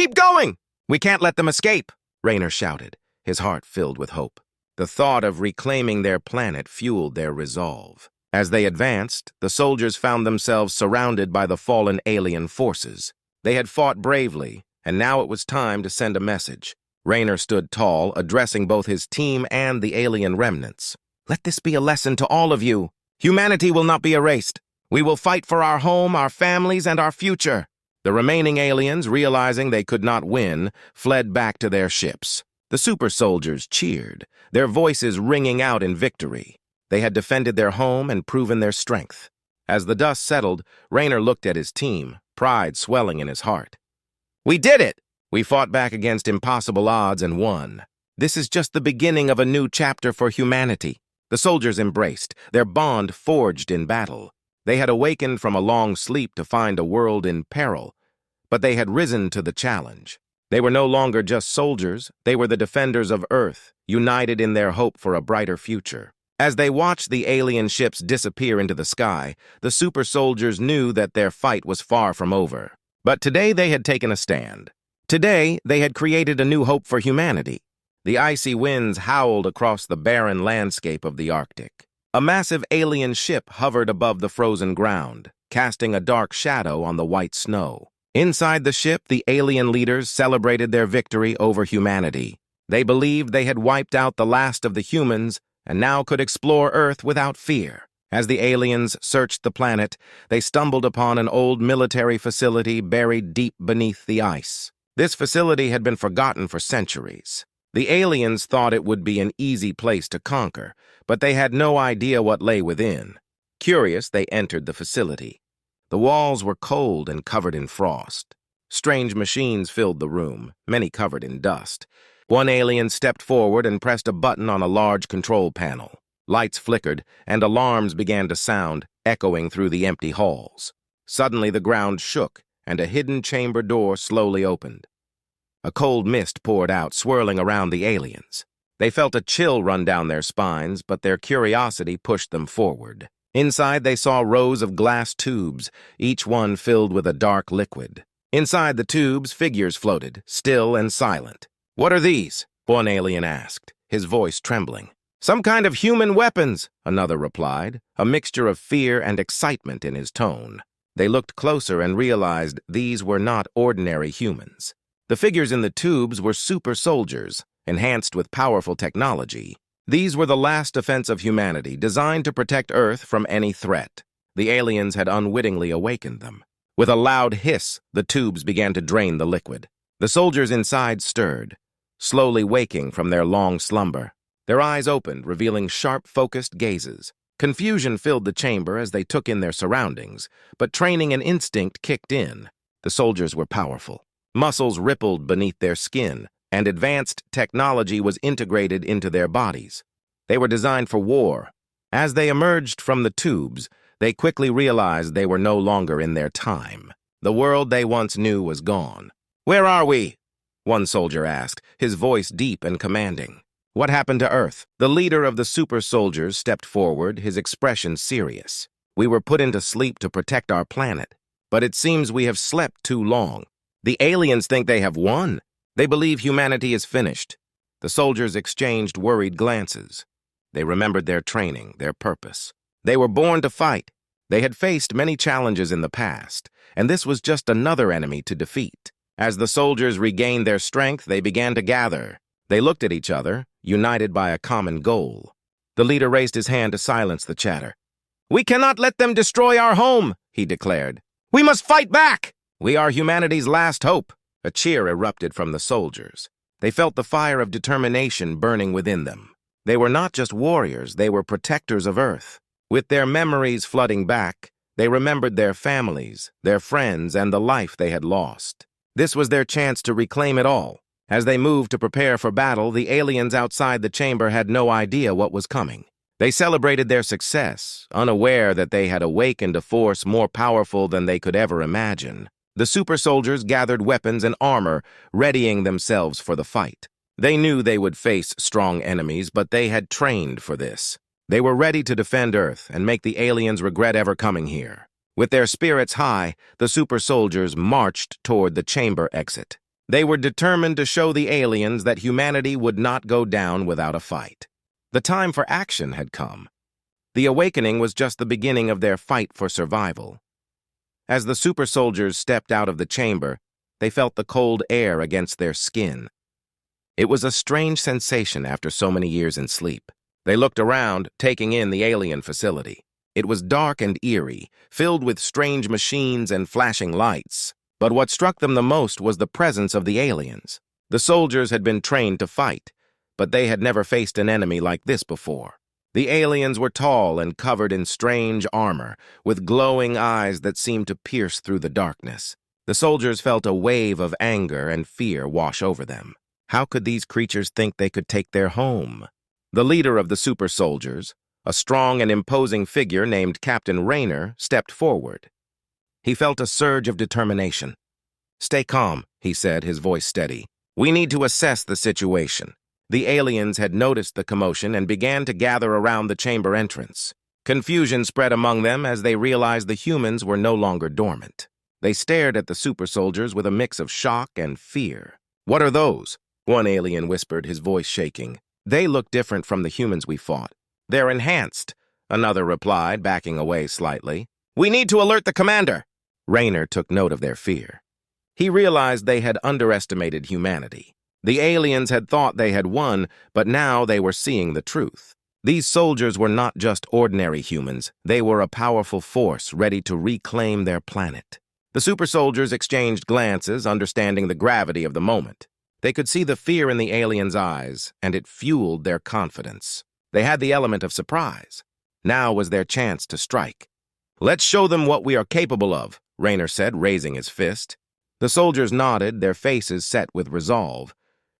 Keep going! We can't let them escape, Raynor shouted, his heart filled with hope. The thought of reclaiming their planet fueled their resolve. As they advanced, the soldiers found themselves surrounded by the fallen alien forces. They had fought bravely, and now it was time to send a message. Raynor stood tall, addressing both his team and the alien remnants. Let this be a lesson to all of you. Humanity will not be erased. We will fight for our home, our families, and our future. The remaining aliens, realizing they could not win, fled back to their ships. The super soldiers cheered, their voices ringing out in victory. They had defended their home and proven their strength. As the dust settled, Raynor looked at his team, pride swelling in his heart. We did it! We fought back against impossible odds and won. This is just the beginning of a new chapter for humanity. The soldiers embraced, their bond forged in battle. They had awakened from a long sleep to find a world in peril, but they had risen to the challenge. They were no longer just soldiers, they were the defenders of Earth, united in their hope for a brighter future. As they watched the alien ships disappear into the sky, the super soldiers knew that their fight was far from over. But today they had taken a stand. Today they had created a new hope for humanity. The icy winds howled across the barren landscape of the Arctic. A massive alien ship hovered above the frozen ground, casting a dark shadow on the white snow. Inside the ship, the alien leaders celebrated their victory over humanity. They believed they had wiped out the last of the humans and now could explore Earth without fear. As the aliens searched the planet, they stumbled upon an old military facility buried deep beneath the ice. This facility had been forgotten for centuries. The aliens thought it would be an easy place to conquer, but they had no idea what lay within. Curious, they entered the facility. The walls were cold and covered in frost. Strange machines filled the room, many covered in dust. One alien stepped forward and pressed a button on a large control panel. Lights flickered, and alarms began to sound, echoing through the empty halls. Suddenly the ground shook, and a hidden chamber door slowly opened. A cold mist poured out, swirling around the aliens. They felt a chill run down their spines, but their curiosity pushed them forward. Inside, they saw rows of glass tubes, each one filled with a dark liquid. Inside the tubes, figures floated, still and silent. "What are these?" one alien asked, his voice trembling. "Some kind of human weapons," another replied, a mixture of fear and excitement in his tone. They looked closer and realized these were not ordinary humans. The figures in the tubes were super soldiers, enhanced with powerful technology. These were the last defense of humanity, designed to protect Earth from any threat. The aliens had unwittingly awakened them. With a loud hiss, the tubes began to drain the liquid. The soldiers inside stirred, slowly waking from their long slumber. Their eyes opened, revealing sharp, focused gazes. Confusion filled the chamber as they took in their surroundings, but training and instinct kicked in. The soldiers were powerful. Muscles rippled beneath their skin, and advanced technology was integrated into their bodies. They were designed for war. As they emerged from the tubes, they quickly realized they were no longer in their time. The world they once knew was gone. "Where are we?" one soldier asked, his voice deep and commanding. "What happened to Earth?" The leader of the super soldiers stepped forward, his expression serious. "We were put into sleep to protect our planet, but it seems we have slept too long. The aliens think they have won. They believe humanity is finished." The soldiers exchanged worried glances. They remembered their training, their purpose. They were born to fight. They had faced many challenges in the past, and this was just another enemy to defeat. As the soldiers regained their strength, they began to gather. They looked at each other, united by a common goal. The leader raised his hand to silence the chatter. "We cannot let them destroy our home," he declared. "We must fight back! We are humanity's last hope." A cheer erupted from the soldiers. They felt the fire of determination burning within them. They were not just warriors, they were protectors of Earth. With their memories flooding back, they remembered their families, their friends, and the life they had lost. This was their chance to reclaim it all. As they moved to prepare for battle, the aliens outside the chamber had no idea what was coming. They celebrated their success, unaware that they had awakened a force more powerful than they could ever imagine. The super soldiers gathered weapons and armor, readying themselves for the fight. They knew they would face strong enemies, but they had trained for this. They were ready to defend Earth and make the aliens regret ever coming here. With their spirits high, the super soldiers marched toward the chamber exit. They were determined to show the aliens that humanity would not go down without a fight. The time for action had come. The awakening was just the beginning of their fight for survival. As the super soldiers stepped out of the chamber, they felt the cold air against their skin. It was a strange sensation after so many years in sleep. They looked around, taking in the alien facility. It was dark and eerie, filled with strange machines and flashing lights. But what struck them the most was the presence of the aliens. The soldiers had been trained to fight, but they had never faced an enemy like this before. The aliens were tall and covered in strange armor, with glowing eyes that seemed to pierce through the darkness. The soldiers felt a wave of anger and fear wash over them. How could these creatures think they could take their home? The leader of the super soldiers, a strong and imposing figure named Captain Raynor, stepped forward. He felt a surge of determination. "Stay calm," he said, his voice steady. "We need to assess the situation." The aliens had noticed the commotion and began to gather around the chamber entrance. Confusion spread among them as they realized the humans were no longer dormant. They stared at the super soldiers with a mix of shock and fear. "What are those?" one alien whispered, his voice shaking. "They look different from the humans we fought." "They're enhanced," another replied, backing away slightly. "We need to alert the commander." Raynor took note of their fear. He realized they had underestimated humanity. The aliens had thought they had won, but now they were seeing the truth. These soldiers were not just ordinary humans. They were a powerful force ready to reclaim their planet. The super soldiers exchanged glances, understanding the gravity of the moment. They could see the fear in the aliens' eyes, and it fueled their confidence. They had the element of surprise. Now was their chance to strike. "Let's show them what we are capable of," Raynor said, raising his fist. The soldiers nodded, their faces set with resolve.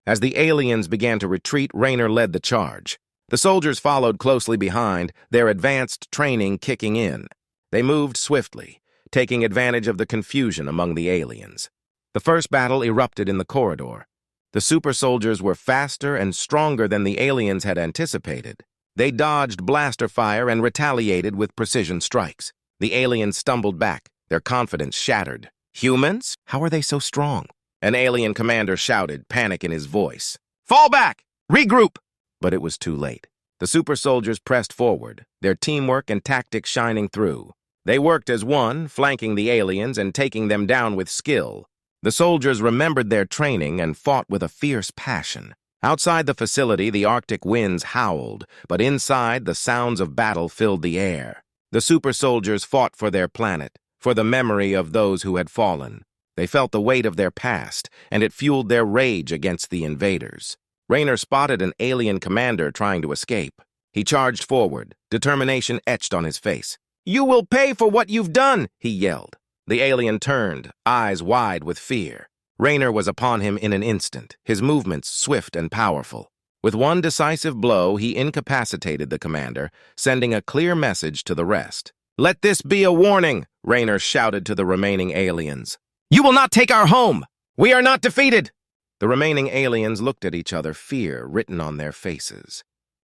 As the aliens began to retreat, Raynor led the charge. The soldiers followed closely behind, their advanced training kicking in. They moved swiftly, taking advantage of the confusion among the aliens. The first battle erupted in the corridor. The super soldiers were faster and stronger than the aliens had anticipated. They dodged blaster fire and retaliated with precision strikes. The aliens stumbled back, their confidence shattered. "Humans? How are they so strong?" An alien commander shouted, panic in his voice. "Fall back! Regroup!" But it was too late. The super soldiers pressed forward, their teamwork and tactics shining through. They worked as one, flanking the aliens and taking them down with skill. The soldiers remembered their training and fought with a fierce passion. Outside the facility, the Arctic winds howled, but inside, the sounds of battle filled the air. The super soldiers fought for their planet, for the memory of those who had fallen. They felt the weight of their past, and it fueled their rage against the invaders. Raynor spotted an alien commander trying to escape. He charged forward, determination etched on his face. "You will pay for what you've done," he yelled. The alien turned, eyes wide with fear. Raynor was upon him in an instant, his movements swift and powerful. With one decisive blow, he incapacitated the commander, sending a clear message to the rest. "Let this be a warning," Raynor shouted to the remaining aliens. "You will not take our home! We are not defeated!" The remaining aliens looked at each other, fear written on their faces.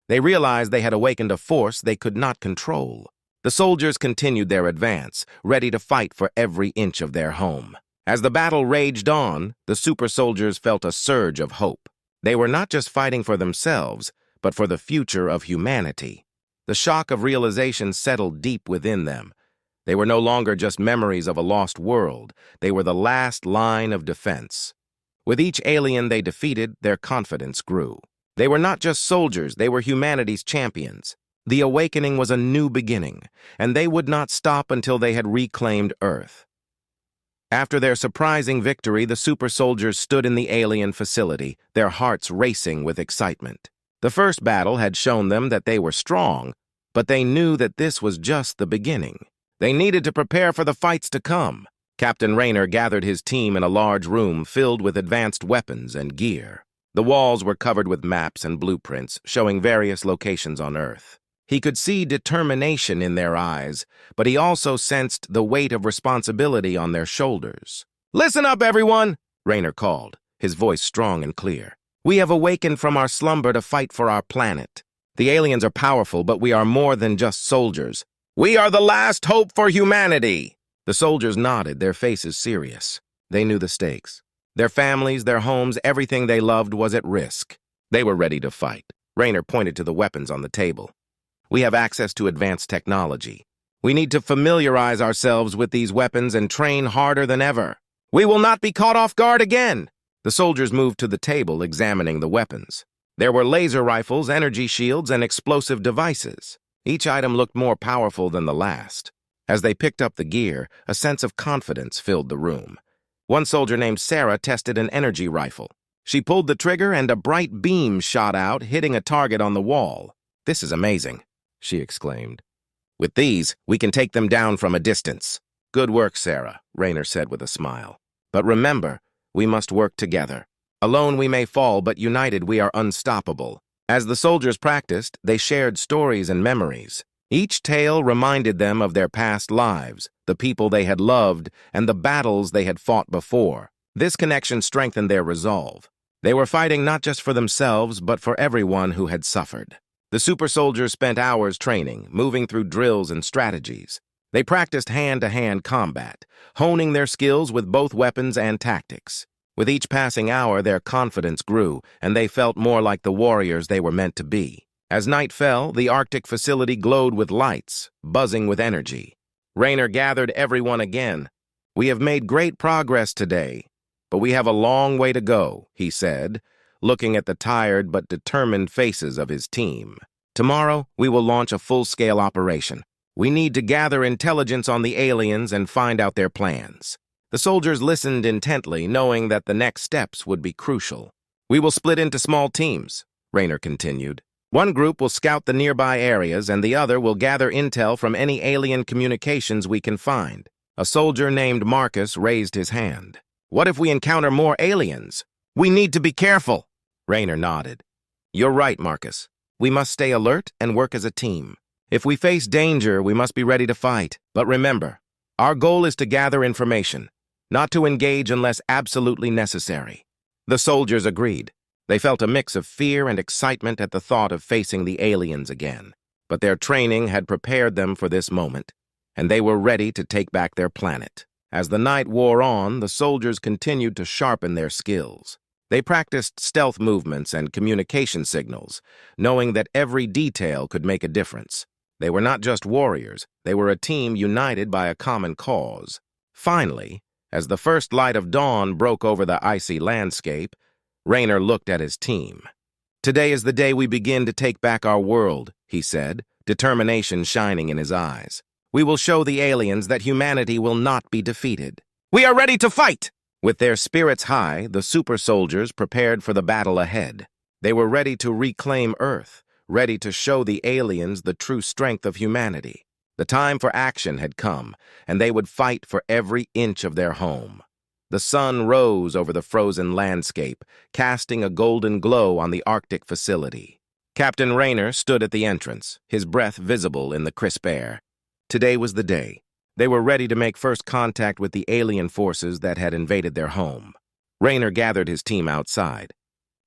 They realized they had awakened a force they could not control. The soldiers continued their advance, ready to fight for every inch of their home. As the battle raged on, the super soldiers felt a surge of hope. They were not just fighting for themselves, but for the future of humanity. The shock of realization settled deep within them. They were no longer just memories of a lost world. They were the last line of defense. With each alien they defeated, their confidence grew. They were not just soldiers, they were humanity's champions. The awakening was a new beginning, and they would not stop until they had reclaimed Earth. After their surprising victory, the super soldiers stood in the alien facility, their hearts racing with excitement. The first battle had shown them that they were strong, but they knew that this was just the beginning. They needed to prepare for the fights to come. Captain Raynor gathered his team in a large room filled with advanced weapons and gear. The walls were covered with maps and blueprints showing various locations on Earth. He could see determination in their eyes, but he also sensed the weight of responsibility on their shoulders. "Listen up, everyone!" Raynor called, his voice strong and clear. "We have awakened from our slumber to fight for our planet. The aliens are powerful, but we are more than just soldiers. We are the last hope for humanity!" The soldiers nodded, their faces serious. They knew the stakes. Their families, their homes, everything they loved was at risk. They were ready to fight. Raynor pointed to the weapons on the table. We have access to advanced technology. We need to familiarize ourselves with these weapons and train harder than ever. We will not be caught off guard again. The soldiers moved to the table, examining the weapons. There were laser rifles, energy shields, and explosive devices. Each item looked more powerful than the last. As they picked up the gear, a sense of confidence filled the room. One soldier named Sarah tested an energy rifle. She pulled the trigger and a bright beam shot out, hitting a target on the wall. "This is amazing," she exclaimed. "With these, we can take them down from a distance." "Good work, Sarah," Raynor said with a smile. "But remember, we must work together. Alone we may fall, but united we are unstoppable." As the soldiers practiced, they shared stories and memories. Each tale reminded them of their past lives, the people they had loved, and the battles they had fought before. This connection strengthened their resolve. They were fighting not just for themselves, but for everyone who had suffered. The super soldiers spent hours training, moving through drills and strategies. They practiced hand-to-hand combat, honing their skills with both weapons and tactics. With each passing hour, their confidence grew, and they felt more like the warriors they were meant to be. As night fell, the Arctic facility glowed with lights, buzzing with energy. Raynor gathered everyone again. "We have made great progress today, but we have a long way to go," he said, looking at the tired but determined faces of his team. "Tomorrow, we will launch a full-scale operation. We need to gather intelligence on the aliens and find out their plans." The soldiers listened intently, knowing that the next steps would be crucial. "We will split into small teams," Raynor continued. "One group will scout the nearby areas, and the other will gather intel from any alien communications we can find." A soldier named Marcus raised his hand. "What if we encounter more aliens? We need to be careful." Raynor nodded. "You're right, Marcus. We must stay alert and work as a team. If we face danger, we must be ready to fight. But remember, our goal is to gather information, not to engage unless absolutely necessary." The soldiers agreed. They felt a mix of fear and excitement at the thought of facing the aliens again. But their training had prepared them for this moment, and they were ready to take back their planet. As the night wore on, the soldiers continued to sharpen their skills. They practiced stealth movements and communication signals, knowing that every detail could make a difference. They were not just warriors, they were a team united by a common cause. Finally, as the first light of dawn broke over the icy landscape, Raynor looked at his team. "Today is the day we begin to take back our world," he said, determination shining in his eyes. "We will show the aliens that humanity will not be defeated. We are ready to fight!" With their spirits high, the super soldiers prepared for the battle ahead. They were ready to reclaim Earth, ready to show the aliens the true strength of humanity. The time for action had come, and they would fight for every inch of their home. The sun rose over the frozen landscape, casting a golden glow on the Arctic facility. Captain Raynor stood at the entrance, his breath visible in the crisp air. Today was the day. They were ready to make first contact with the alien forces that had invaded their home. Raynor gathered his team outside.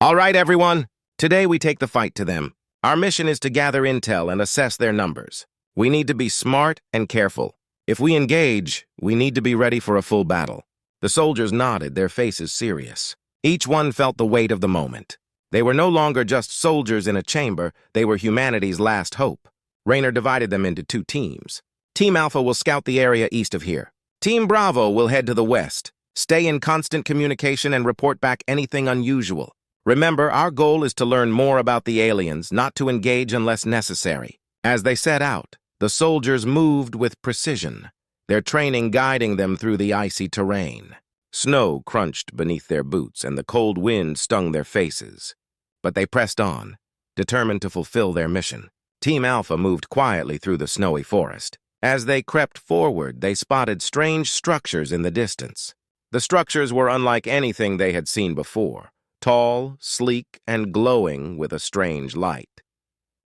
"All right, everyone. Today we take the fight to them. Our mission is to gather intel and assess their numbers. We need to be smart and careful. If we engage, we need to be ready for a full battle." The soldiers nodded, their faces serious. Each one felt the weight of the moment. They were no longer just soldiers in a chamber, they were humanity's last hope. Raynor divided them into two teams. Team Alpha will scout the area east of here. Team Bravo will head to the west. Stay in constant communication and report back anything unusual. Remember, our goal is to learn more about the aliens, not to engage unless necessary. As they set out, the soldiers moved with precision, their training guiding them through the icy terrain. Snow crunched beneath their boots, and the cold wind stung their faces. But they pressed on, determined to fulfill their mission. Team Alpha moved quietly through the snowy forest. As they crept forward, they spotted strange structures in the distance. The structures were unlike anything they had seen before, tall, sleek, and glowing with a strange light.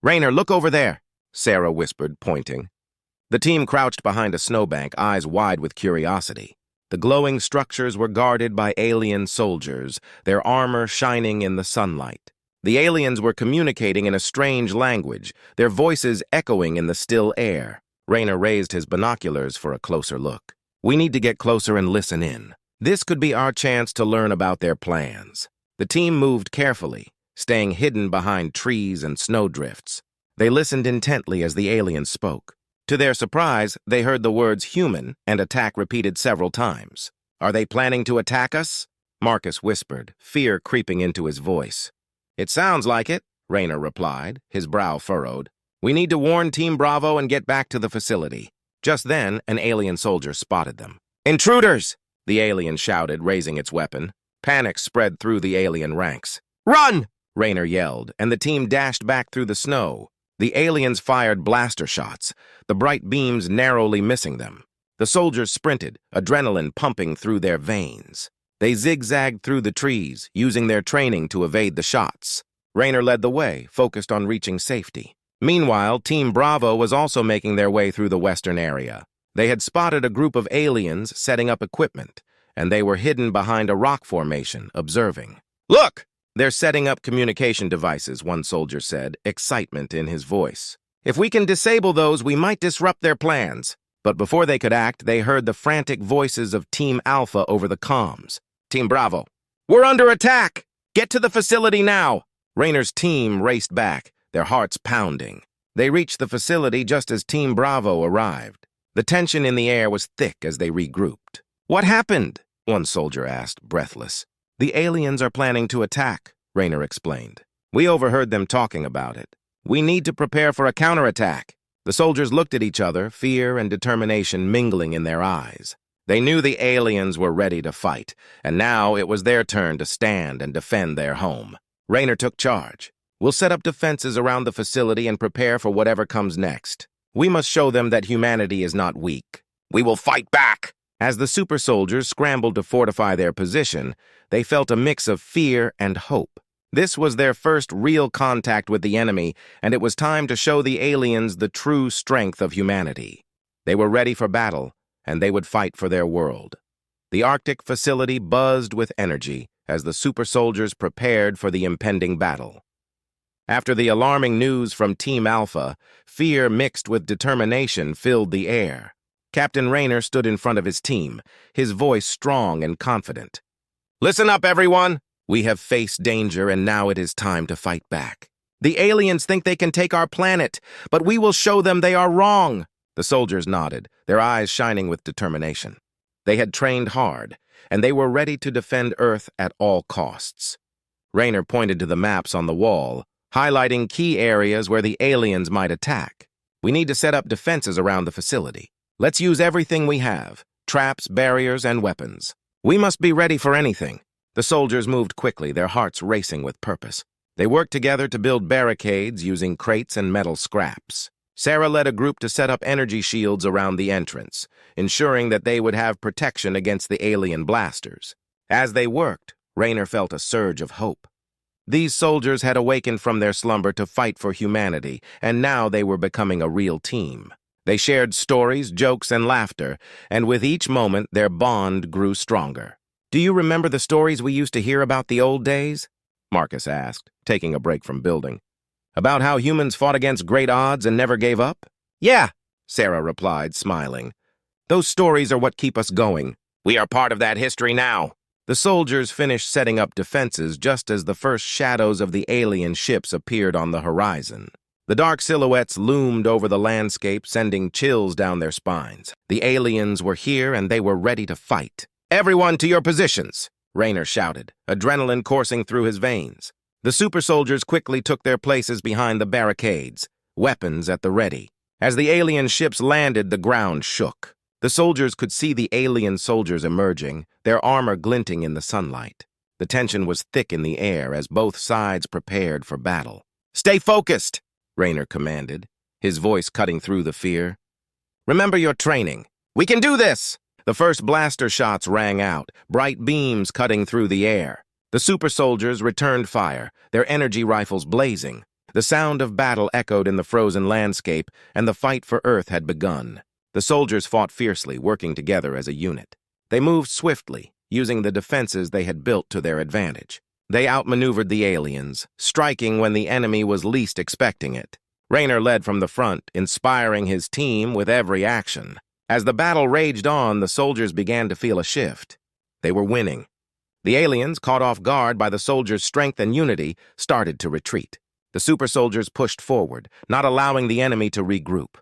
"Raynor, look over there," Sarah whispered, pointing. The team crouched behind a snowbank, eyes wide with curiosity. The glowing structures were guarded by alien soldiers, their armor shining in the sunlight. The aliens were communicating in a strange language, their voices echoing in the still air. Raynor raised his binoculars for a closer look. "We need to get closer and listen in." This could be our chance to learn about their plans. The team moved carefully, staying hidden behind trees and snowdrifts. They listened intently as the aliens spoke. To their surprise, they heard the words human and attack repeated several times. Are they planning to attack us? Marcus whispered, fear creeping into his voice. It sounds like it, Raynor replied, his brow furrowed. We need to warn Team Bravo and get back to the facility. Just then, an alien soldier spotted them. Intruders! The alien shouted, raising its weapon. Panic spread through the alien ranks. Run! Raynor yelled, and the team dashed back through the snow. The aliens fired blaster shots, the bright beams narrowly missing them. The soldiers sprinted, adrenaline pumping through their veins. They zigzagged through the trees, using their training to evade the shots. Raynor led the way, focused on reaching safety. Meanwhile, Team Bravo was also making their way through the western area. They had spotted a group of aliens setting up equipment, and they were hidden behind a rock formation, observing. Look! They're setting up communication devices, one soldier said, excitement in his voice. If we can disable those, we might disrupt their plans. But before they could act, they heard the frantic voices of Team Alpha over the comms. Team Bravo, we're under attack! Get to the facility now! Raynor's team raced back, their hearts pounding. They reached the facility just as Team Bravo arrived. The tension in the air was thick as they regrouped. What happened? One soldier asked, breathless. The aliens are planning to attack, Raynor explained. We overheard them talking about it. We need to prepare for a counterattack. The soldiers looked at each other, fear and determination mingling in their eyes. They knew the aliens were ready to fight, and now it was their turn to stand and defend their home. Raynor took charge. We'll set up defenses around the facility and prepare for whatever comes next. We must show them that humanity is not weak. We will fight back! As the super soldiers scrambled to fortify their position, they felt a mix of fear and hope. This was their first real contact with the enemy, and it was time to show the aliens the true strength of humanity. They were ready for battle, and they would fight for their world. The Arctic facility buzzed with energy as the super soldiers prepared for the impending battle. After the alarming news from Team Alpha, fear mixed with determination filled the air. Captain Raynor stood in front of his team, his voice strong and confident. Listen up, everyone! We have faced danger, and now it is time to fight back. The aliens think they can take our planet, but we will show them they are wrong. The soldiers nodded, their eyes shining with determination. They had trained hard, and they were ready to defend Earth at all costs. Raynor pointed to the maps on the wall, highlighting key areas where the aliens might attack. We need to set up defenses around the facility. Let's use everything we have, traps, barriers, and weapons. We must be ready for anything. The soldiers moved quickly, their hearts racing with purpose. They worked together to build barricades using crates and metal scraps. Sarah led a group to set up energy shields around the entrance, ensuring that they would have protection against the alien blasters. As they worked, Raynor felt a surge of hope. These soldiers had awakened from their slumber to fight for humanity, and now they were becoming a real team. They shared stories, jokes, and laughter, and with each moment their bond grew stronger. Do you remember the stories we used to hear about the old days? Marcus asked, taking a break from building. About how humans fought against great odds and never gave up? Yeah, Sarah replied, smiling. Those stories are what keep us going. We are part of that history now. The soldiers finished setting up defenses just as the first shadows of the alien ships appeared on the horizon. The dark silhouettes loomed over the landscape, sending chills down their spines. The aliens were here and they were ready to fight. Everyone to your positions, Raynor shouted, adrenaline coursing through his veins. The super soldiers quickly took their places behind the barricades, weapons at the ready. As the alien ships landed, the ground shook. The soldiers could see the alien soldiers emerging, their armor glinting in the sunlight. The tension was thick in the air as both sides prepared for battle. Stay focused, Raynor commanded, his voice cutting through the fear. Remember your training. We can do this! The first blaster shots rang out, bright beams cutting through the air. The super soldiers returned fire, their energy rifles blazing. The sound of battle echoed in the frozen landscape, and the fight for Earth had begun. The soldiers fought fiercely, working together as a unit. They moved swiftly, using the defenses they had built to their advantage. They outmaneuvered the aliens, striking when the enemy was least expecting it. Raynor led from the front, inspiring his team with every action. As the battle raged on, the soldiers began to feel a shift. They were winning. The aliens, caught off guard by the soldiers' strength and unity, started to retreat. The super soldiers pushed forward, not allowing the enemy to regroup.